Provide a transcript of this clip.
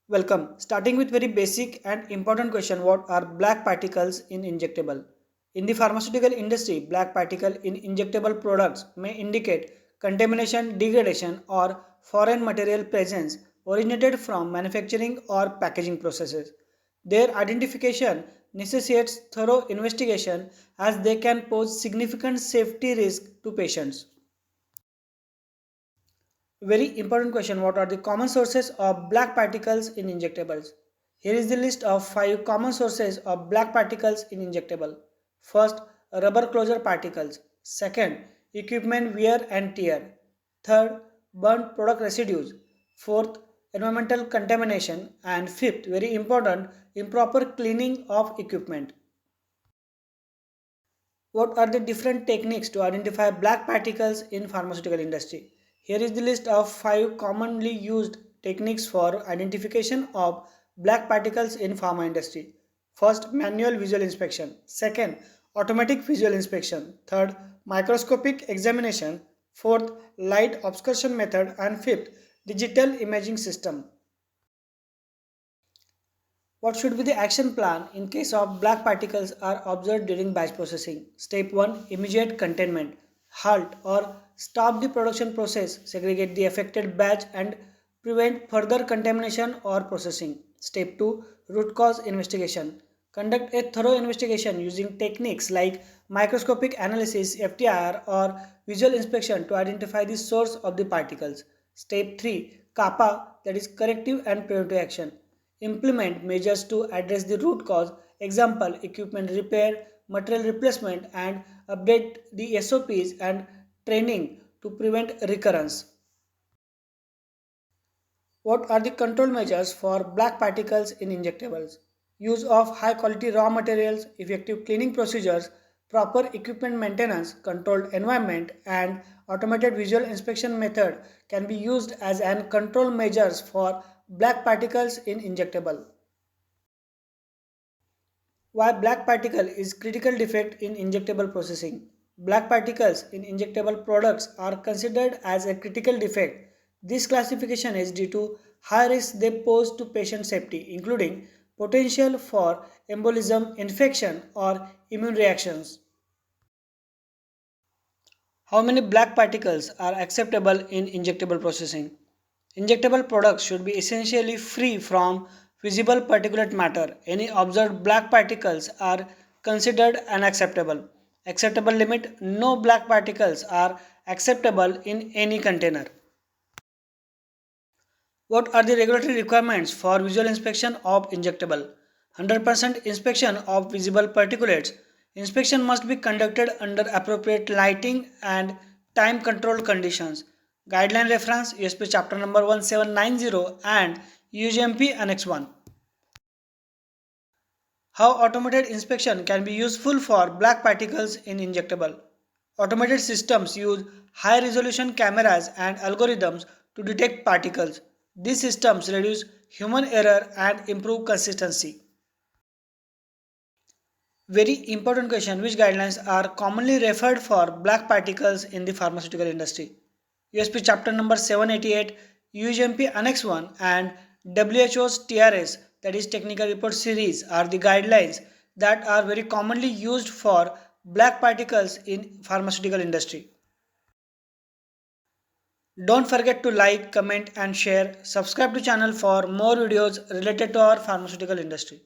Welcome. Starting with very basic and important question, what are black particles in injectable? In the pharmaceutical industry, black particle in injectable products may indicate contamination, degradation or foreign material presence originated from manufacturing or packaging processes. Their identification necessitates thorough investigation as they can pose significant safety risk to patients. Very important question, what are the common sources of black particles in injectables? Here is the list of 5 common sources of black particles in injectable. First, rubber closure particles. Second, equipment wear and tear. Third, burnt product residues. Fourth, environmental contamination. And fifth, very important, improper cleaning of equipment. What are the different techniques to identify black particles in pharmaceutical industry? Here is the list of 5 commonly used techniques for identification of black particles in pharma industry. First, manual visual inspection. Second, automatic visual inspection. Third, microscopic examination. Fourth, light obscuration method. And fifth, digital imaging system. What should be the action plan in case of black particles are observed during batch processing? Step 1, immediate containment. Halt or stop the production process, segregate the affected batch and prevent further contamination or processing. Step 2, root cause investigation. Conduct a thorough investigation using techniques like microscopic analysis, FTIR or visual inspection to identify the source of the particles. Step 3, CAPA, that is corrective and preventive action. Implement measures to address the root cause, example equipment repair, material replacement and update the SOPs and training to prevent recurrence. What are the control measures for black particles in injectables? Use of high quality raw materials, effective cleaning procedures, proper equipment maintenance, controlled environment and automated visual inspection method can be used as an control measures for black particles in injectable. Why black particle is critical defect in injectable processing? Black particles in injectable products are considered as a critical defect. This classification is due to high risk they pose to patient safety, including potential for embolism, infection, or immune reactions. How many black particles are acceptable in injectable processing? Injectable products should be essentially free from visible particulate matter. Any observed black particles are considered unacceptable. Acceptable limit: no black particles are acceptable in any container. What are the regulatory requirements for visual inspection of injectable? 100% inspection of visible particulates. Inspection must be conducted under appropriate lighting and time controlled conditions. Guideline reference USP chapter number 1790 and UGMP Annex 1. How automated inspection can be useful for black particles in injectable? Automated systems use high resolution cameras and algorithms to detect particles. These systems reduce human error and improve consistency. Very important question, which guidelines are commonly referred for black particles in the pharmaceutical industry? USP chapter number 788, UGMP Annex 1 and WHO's TRS, that is Technical Report Series, are the guidelines that are very commonly used for black particles in pharmaceutical industry. Don't forget to like, comment and share. Subscribe to channel for more videos related to our pharmaceutical industry.